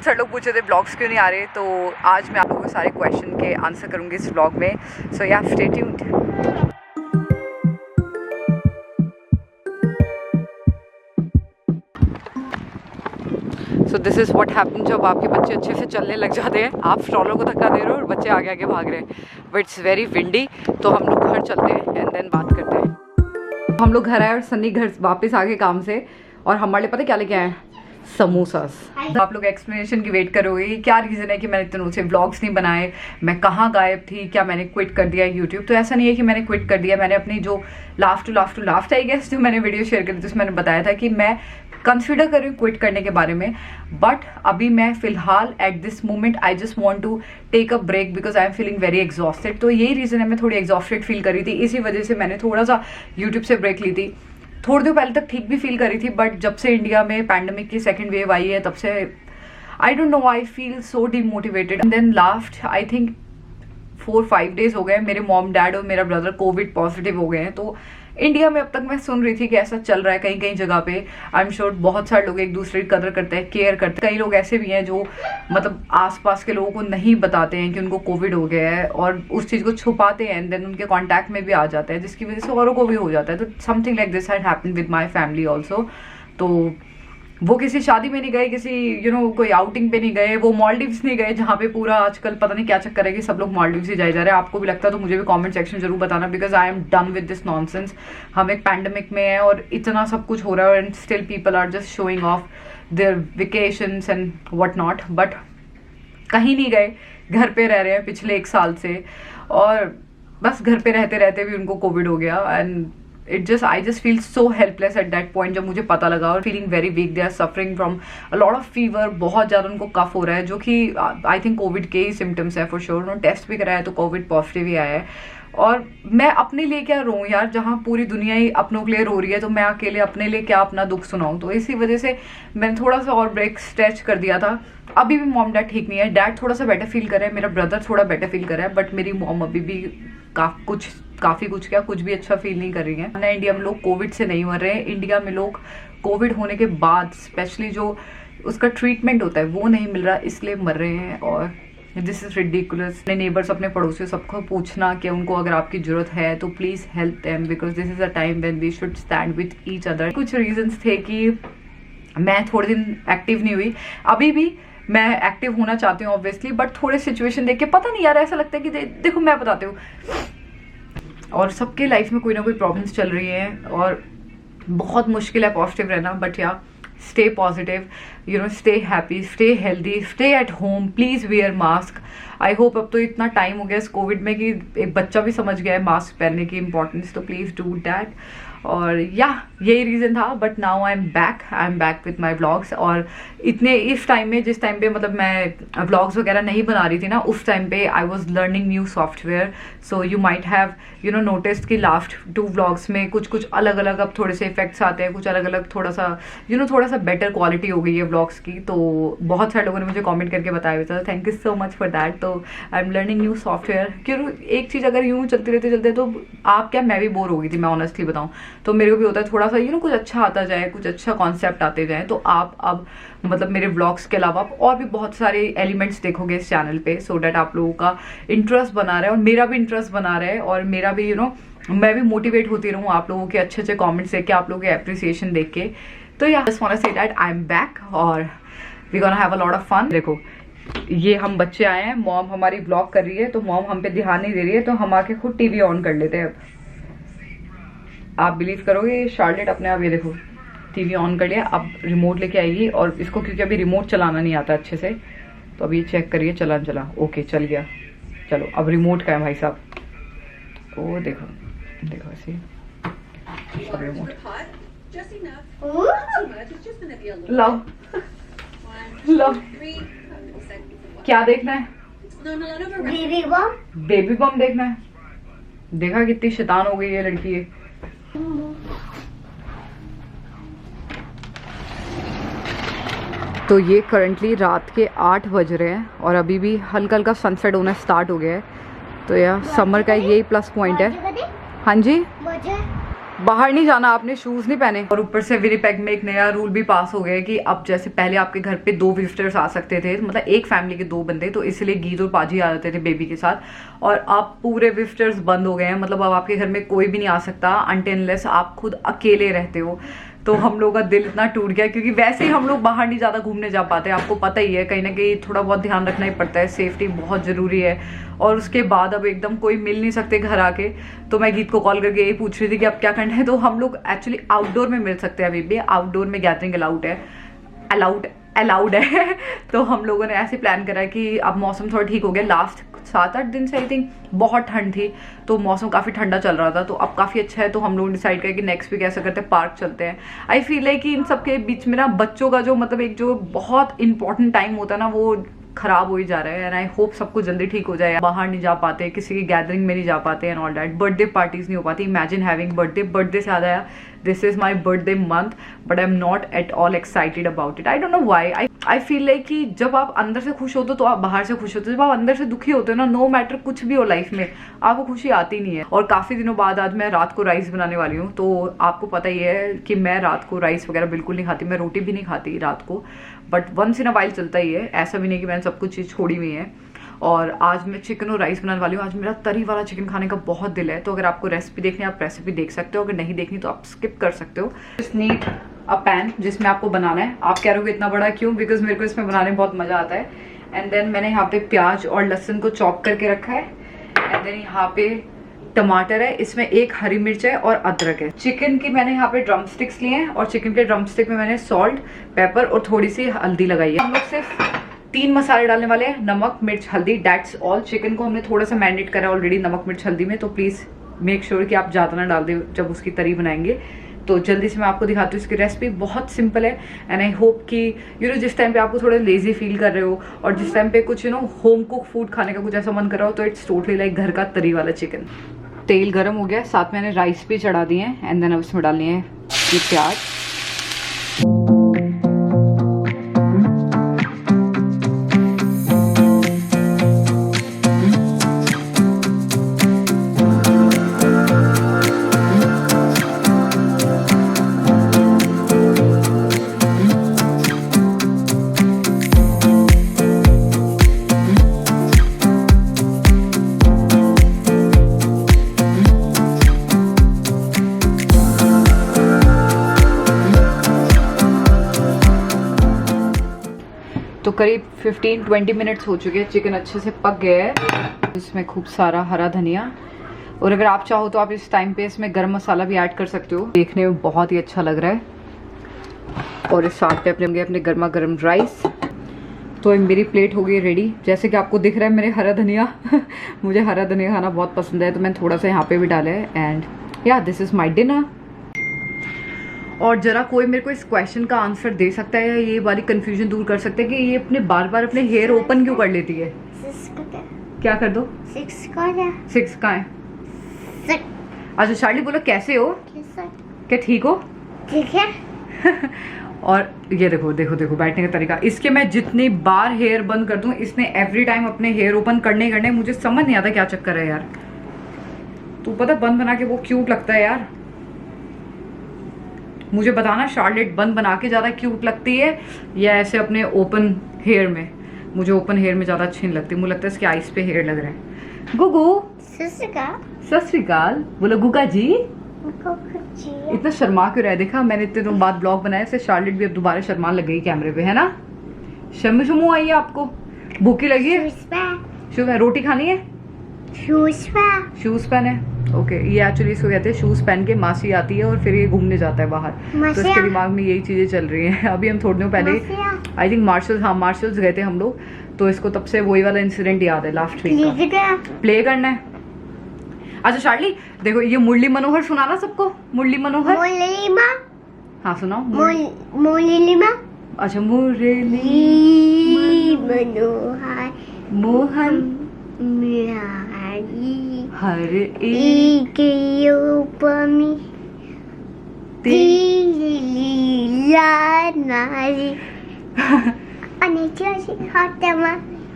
Sir लोग पूछे थे ब्लॉग्स क्यों नहीं आ रहे, तो आज मैं आप लोगों के सारे क्वेश्चन के आंसर करूंगी इस ब्लॉग में। सो या stay tuned. So this is what happen जब आपके बच्चे अच्छे से चलने लग जाते हैं। आप स्ट्रॉलर को धक्का दे रहे हो और बच्चे आगे आगे भाग रहे हैं, बट इट्स वेरी विंडी। तो हम लोग घर चलते हैं एंड देन बात करते हैं। हम लोग घर आए और सन्नी घर वापस आ गए काम से, और हमारे लिए पता क्या लेके आए हैं? समोसास। आप लोग एक्सप्लेनेशन की वेट करोगे क्या रीज़न है कि मैंने इतने से व्लॉग्स नहीं बनाए, मैं कहाँ गायब थी, क्या मैंने क्विट कर दिया यूट्यूब? तो ऐसा नहीं है कि मैंने क्विट कर दिया। मैंने अपनी जो लास्ट आई गेस जो मैंने वीडियो शेयर करी थी उसमें मैंने बताया था कि मैं कंसिडर कर रही हूँ क्विट करने के बारे में, बट अभी मैं फिलहाल at this moment I just want to take a break because I am feeling very exhausted. तो यही रीज़न है, मैं थोड़ी एग्जॉस्टेड फील कर रही थी, इसी वजह से मैंने थोड़ा सा यूट्यूब से ब्रेक ली थी। थोड़ी देर पहले तक ठीक भी फील कर रही थी, बट जब से इंडिया में पैंडेमिक की सेकेंड वेव आई है तब से I don't know, I feel so demotivated. And then last I think 4-5 days हो गए मेरे मॉम डैड और मेरा ब्रदर कोविड पॉजिटिव हो गए हैं। तो इंडिया में अब तक मैं सुन रही थी कि ऐसा चल रहा है कहीं कहीं जगह पे। आई एम श्योर बहुत सारे लोग एक दूसरे की कदर करते हैं, केयर करते हैं। कई लोग ऐसे भी हैं जो मतलब आसपास के लोगों को नहीं बताते हैं कि उनको कोविड हो गया है और उस चीज़ को छुपाते हैं एंड देन उनके कॉन्टैक्ट में भी आ जाता है, जिसकी वजह से औरों को भी हो जाता है। तो something like this had happened with my family also. तो वो किसी शादी में नहीं गए, किसी कोई आउटिंग पे नहीं गए, वो मालदीव्स नहीं गए जहाँ पे पूरा आजकल पता नहीं क्या चक्कर है कि सब लोग मालदीव्स ही जाए जा रहे हैं। आपको भी लगता है तो मुझे भी कमेंट सेक्शन जरूर बताना, because I am done with this nonsense. हम एक पैंडेमिक में है और इतना सब कुछ हो रहा है and still people are just showing off their vacations and what not, but कहीं नहीं गए, घर पे रह रहे हैं पिछले 1 साल से, और बस घर पे रहते रहते भी उनको कोविड हो गया। And I just feel so helpless at that point जब मुझे पता लगा, और feeling very weak, they are suffering from a lot of fever, बहुत ज़्यादा उनको कफ हो रहा है, जो कि I think कोविड के ही सिम्टम्स है फॉर श्योर। उन्होंने टेस्ट भी कराया है तो कोविड पॉजिटिव ही आया है। और मैं अपने लिए क्या रोऊँ यार, जहाँ पूरी दुनिया ही अपनों के लिए रो रही है, तो मैं अकेले अपने लिए क्या अपना दुख सुनाऊँ? तो इसी वजह से मैंने थोड़ा सा और ब्रेक स्ट्रेच कर दिया था। अभी भी मॉम डैड ठीक नहीं है, डैड थोड़ा सा बेटर फील कर रहा है, मेरा ब्रदर थोड़ा बेटर फील कर रहा है, बट मेरी मॉम अभी भी कुछ भी अच्छा फील नहीं कर रही है ना। इंडिया में लोग कोविड से नहीं मर रहे हैं, इंडिया में लोग कोविड होने के बाद स्पेशली जो उसका ट्रीटमेंट होता है वो नहीं मिल रहा, इसलिए मर रहे हैं। और दिस इज रिडिकुलस। अपने नेबर्स, अपने पड़ोसियों, सबको पूछना कि उनको अगर आपकी जरूरत है तो please help them, because this is a time when we should stand with each other. कुछ रीजंस थे कि मैं थोड़े दिन एक्टिव नहीं हुई, अभी भी मैं एक्टिव होना चाहती हूँ ऑब्वियसली, बट थोड़े सिचुएशन देख के पता नहीं यार, ऐसा लगता है कि देखो मैं बताती हूँ, और सबके लाइफ में कोई ना कोई प्रॉब्लम्स चल रही हैं और बहुत मुश्किल है पॉजिटिव रहना, बट या stay positive, stay happy, stay healthy, stay at home, please wear mask. I hope अब तो इतना टाइम हो गया इस कोविड में कि एक बच्चा भी समझ गया है मास्क पहनने की इंपॉर्टेंस, तो प्लीज डू दैट। और यही रीज़न था, but now I am back with my vlogs. और इतने इस टाइम में, जिस टाइम पे मतलब मैं व्लॉग्स वगैरह नहीं बना रही थी ना, उस टाइम पे I was learning new software. So you might have noticed कि लास्ट 2 व्लॉग्स में कुछ अलग अलग अब थोड़े से इफेक्ट्स आते हैं, कुछ अलग अलग थोड़ा सा बेटर क्वालिटी हो गई है व्लॉग्स की। तो बहुत सारे लोगों ने मुझे कमेंट करके बताया हुआ था, thank you so much for that. तो I am learning new software. क्यों एक चीज़ अगर यूँ चलते रहते तो आप क्या, मैं भी बोर हो गई थी, मैं ऑनेस्टली बताऊँ तो मेरे को भी होता है थोड़ा सा कुछ अच्छा आता जाए, कुछ अच्छा कॉन्सेप्ट आते जाए। तो आप अब मतलब मेरे व्लॉग्स के अलावा और भी बहुत सारे एलिमेंट्स देखोगे इस चैनल पे, सो डैट आप लोगों का इंटरेस्ट बना रहा है और मेरा भी इंटरेस्ट बना रहा है, और मेरा भी मैं भी मोटिवेट होती रहूँ आप लोगों के अच्छे अच्छे कमेंट्स देख के, आप लोगों के अप्रिसिएशन देख के। तो just want to say that I am back और we gonna have a lot of fun. देखो ये हम बच्चे आए हैं, मॉम हमारी ब्लॉग कर रही है तो मॉम हम पे ध्यान नहीं दे रही है, तो हम आके खुद टीवी ऑन कर लेते हैं। अब आप बिलीव करोगे शार्लेट अपने आप, ये देखो टीवी ऑन कर लिया, अब रिमोट लेके आएगी, और इसको क्योंकि अभी रिमोट चलाना नहीं आता अच्छे से, तो अभी चेक करिए, चला ओके चल गया। चलो अब रिमोट का है भाई साहब, ओ देखो ऐसे रिमोट लव क्या देखना है? बेबी बम देखना है। देखा कितनी शैतान हो गई है लड़की है। तो ये करंटली रात के 8 बज रहे हैं और अभी भी हल्का हल्का सनसेट होना स्टार्ट हो गया है। तो यार समर का यही प्लस पॉइंट है। हाँ जी बाहर नहीं जाना, आपने शूज नहीं पहने। और ऊपर से विनिपेग में एक नया रूल भी पास हो गया है कि अब जैसे पहले आपके घर पे 2 विजिटर्स आ सकते थे, मतलब एक फैमिली के 2 बंदे, तो इसलिए गीत और पाजी आ जाते थे बेबी के साथ, और अब पूरे विजिटर्स बंद हो गए हैं। मतलब अब आपके घर में कोई भी नहीं आ सकता अनटिल आप खुद अकेले रहते हो। तो हम लोग का दिल इतना टूट गया, क्योंकि वैसे ही हम लोग बाहर नहीं ज़्यादा घूमने जा पाते, आपको पता ही है, कहीं ना कहीं थोड़ा बहुत ध्यान रखना ही पड़ता है, सेफ्टी बहुत ज़रूरी है। और उसके बाद अब एकदम कोई मिल नहीं सकते घर आके, तो मैं गीत को कॉल करके यही पूछ रही थी कि अब क्या करना है। तो हम लोग एक्चुअली आउटडोर में मिल सकते हैं, अभी भी आउटडोर में गैदरिंग अलाउड है। तो हम लोगों ने ऐसे प्लान करा कि अब मौसम थोड़ा ठीक हो गया, लास्ट 7-8 दिन से आई थिंक बहुत ठंड थी, तो मौसम काफ़ी ठंडा चल रहा था, तो अब काफ़ी अच्छा है। तो हम लोग डिसाइड करें कि नेक्स्ट वीक ऐसा करते हैं, पार्क चलते हैं। आई फील है कि इन सब के बीच में ना बच्चों का जो मतलब एक जो बहुत इंपॉर्टेंट टाइम होता है ना, वो खराब हो ही जा रहा है। एंड आई होप सबको जल्दी ठीक हो जाए। बाहर नहीं जा पाते, किसी की गैदरिंग में नहीं जा पाते and all that, birthday parties नहीं हो पाती। इमेजिन हैविंग बर्थडे से याद आया, this is my birthday month, but I am not at all excited about it. I don't know why. I feel like कि जब आप अंदर से खुश होते हो तो आप बाहर से खुश होते हो, जब आप अंदर से दुखी होते हो ना, नो मैटर कुछ भी हो लाइफ में, आपको खुशी आती नहीं है। और काफी दिनों बाद आज मैं रात को राइस बनाने वाली हूँ, तो आपको पता ही है कि मैं रात को राइस वगैरह बिल्कुल नहीं खाती, मैं रोटी भी नहीं खाती रात को, but once in a while चलता ही है, ऐसा भी नहीं कि मैंने सब कुछ चीज़ छोड़ी हुई है। और आज मैं चिकन और राइस बनाने वाली हूँ। आज मेरा तरी वाला चिकन खाने का बहुत दिल है, तो अगर आपको रेसिपी देखनी है आप रेसिपी देख सकते हो, अगर नहीं देखनी तो आप स्किप कर सकते हो। जस्ट नीड अ पैन जिसमें आपको बनाना है। आप कह रहे हो इतना बड़ा क्यों? बिकॉज मेरे को इसमें बनाने में बहुत मजा आता है। एंड देन मैंने यहाँ पे प्याज और लहसुन को चॉप करके रखा है। एंड देन यहाँ पे टमाटर है, इसमें 1 हरी मिर्च है और अदरक है। चिकन की मैंने यहाँ पे ड्रम स्टिक्स लिए हैं, और चिकन के ड्रम स्टिक में मैंने सॉल्ट, पेपर और थोड़ी सी हल्दी लगाई है। हम लोग सिर्फ 3 मसाले डालने वाले हैं, नमक, मिर्च, हल्दी, दैट्स ऑल। चिकन को हमने थोड़ा सा मैरिनेट करा ऑलरेडी नमक, मिर्च, हल्दी में, तो प्लीज मेक श्योर कि आप ज़्यादा ना डाल दें जब उसकी तरी बनाएंगे। तो जल्दी से मैं आपको दिखाती हूँ इसकी रेसिपी। बहुत सिंपल है एंड आई होप कि जिस टाइम पे आपको थोड़ा लेजी फील कर रहे हो और जिस टाइम पे कुछ होम कुक फूड खाने का कुछ ऐसा मन कर रहा हो, तो इट्स टोटली लाइक घर का तरी वाला चिकन। तेल गर्म हो गया, साथ मैंने राइस भी चढ़ा दिए हैं। एंड देन अब इसमें डालनी है ये प्याज। तो करीब 15-20 मिनट्स हो चुके हैं, चिकन अच्छे से पक गया है। इसमें खूब सारा हरा धनिया, और अगर आप चाहो तो आप इस टाइम पे इसमें गरम मसाला भी ऐड कर सकते हो। देखने में बहुत ही अच्छा लग रहा है। और इस साथ पे अपने गर्मा गर्म राइस। तो मेरी प्लेट हो गई रेडी। जैसे कि आपको दिख रहा है मेरे हरा धनिया मुझे हरा धनिया खाना बहुत पसंद है, तो मैंने थोड़ा सा यहाँ पे भी डाला है। एंड या दिस इज माई डिनर। और जरा कोई मेरे को इस क्वेश्चन का आंसर दे सकता है, या ये वाली कंफ्यूजन दूर कर सकता है कि ये अपने बार बार अपने हेयर ओपन क्यों कर लेती है? क्या कर दो? 6 कहाँ है? अच्छा शार्ली बोलो कैसे हो? क्या ठीक हो? ठीक है। और ये देखो देखो देखो बैठने का तरीका। इसके मैं जितनी बार हेयर बंद कर दूं, इसने एवरी टाइम अपने हेयर ओपन करने मुझे समझ नहीं आता क्या चक्कर है यार। तू पता बंद बना के वो क्यूट लगता है यार। मुझे बताना शार्लेट बंद बना के ज्यादा क्यूट लगती है या ऐसे अपने ओपन हेयर में? मुझे ओपन हेयर में ज्यादा अच्छी नहीं लगती, मुझे लगता है इसके आइस पे हेयर लग रहे हैं। गुगू सत श्री अकाल बोलो। गुगा जी इतना शर्मा क्यों रहा है? देखा मैंने इतने दिनों बाद ब्लॉग बनाया, इससे शार्लेट भी अब दोबारा शर्मा लग गई कैमरे पे, है ना? शम्मू आई है आपको? भूखी लगी है? शुभ है, रोटी खानी है? शूज पहने। ओके ये एक्चुअली इसको कहते हैं शूज पहन के मासी आती है और फिर ये घूमने जाता है बाहर, तो इसके दिमाग में यही चीजें चल रही हैं। अभी हम थोड़े दिनों पहले आई थिंक मार्शल्स गए थे हम लोग, तो इसको तब से वही वाला इंसिडेंट याद है लास्ट वीक का। प्ले करना है। अच्छा शार्ली देखो ये मुरली मनोहर सुनाना सबको। मुरली मनोहर। हाँ सुनाओ। अच्छा मुरली मनोहर मोहन हर एक उपमी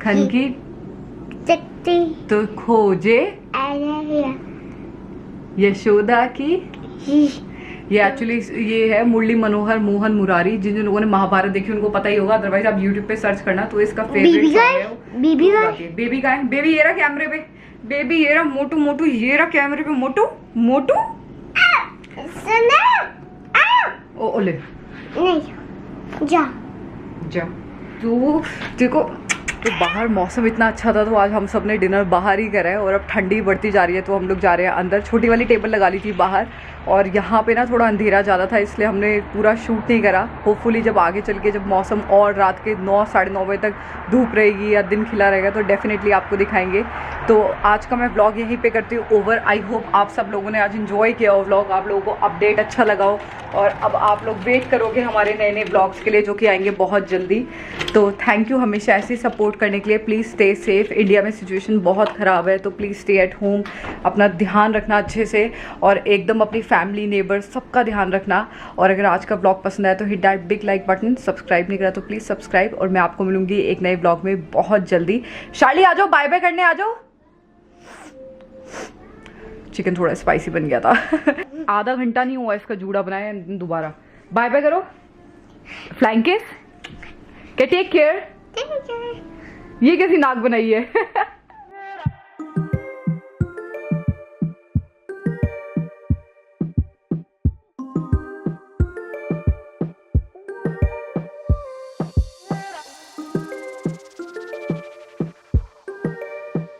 खन की तो खोजे यशोदा की ये एक्चुअली ये है मुरली मनोहर मोहन मुरारी। जिन जिन लोगों ने महाभारत देखी उनको पता ही होगा, अदरवाइज आप यूट्यूब पे सर्च करना। तो इसका फेवरेट सॉन्ग है बेबी गाय। बेबी ये रहा कैमरे पे, बेबी ये रहा मोटू मोटू, ये रहा कैमरे पे मोटू मोटू। ओ ओले नहीं जा जा तू देखो। तो बाहर मौसम इतना अच्छा था तो आज हम सब ने डिनर बाहर ही करा है, और अब ठंडी बढ़ती जा रही है तो हम लोग जा रहे हैं अंदर। छोटी वाली टेबल लगा ली थी बाहर, और यहाँ पे ना थोड़ा अंधेरा ज़्यादा था इसलिए हमने पूरा शूट नहीं करा। होपफुली जब आगे चल के जब मौसम और रात के 9 साढ़े 9 बजे तक धूप रहेगी या दिन खिला रहेगा तो डेफिनेटली आपको दिखाएंगे। तो आज का मैं व्लॉग यहीं पे करती हूँ ओवर। आई होप आप सब लोगों ने आज इन्जॉय किया हो व्लॉग, आप लोगों को अपडेट अच्छा लगा हो, और अब आप लोग वेट करोगे हमारे नए नए ब्लॉग्स के लिए जो कि आएंगे बहुत जल्दी। तो थैंक यू हमेशा ऐसे सपोर्ट करने के लिए। प्लीज़ स्टे सेफ, इंडिया में सिचुएशन बहुत ख़राब है तो प्लीज़ स्टे एट होम, अपना ध्यान रखना अच्छे से, और एकदम अपनी फैमिली नेबर्स सबका ध्यान रखना। और अगर आज का ब्लॉग पसंद आया तो hit that big like button. Subscribe नहीं करा तो प्लीज़ सब्सक्राइब, और मैं आपको मिलूंगी एक नए ब्लॉग में बहुत जल्दी। शार्ली आ जाओ, बाय बाय करने आ जाओ। चिकन थोड़ा स्पाइसी बन गया था। आधा घंटा नहीं हुआ इसका जूड़ा बनाया, दोबारा बाय बाय करो। Flying kiss, take care. ये कैसी नाक बनाई है।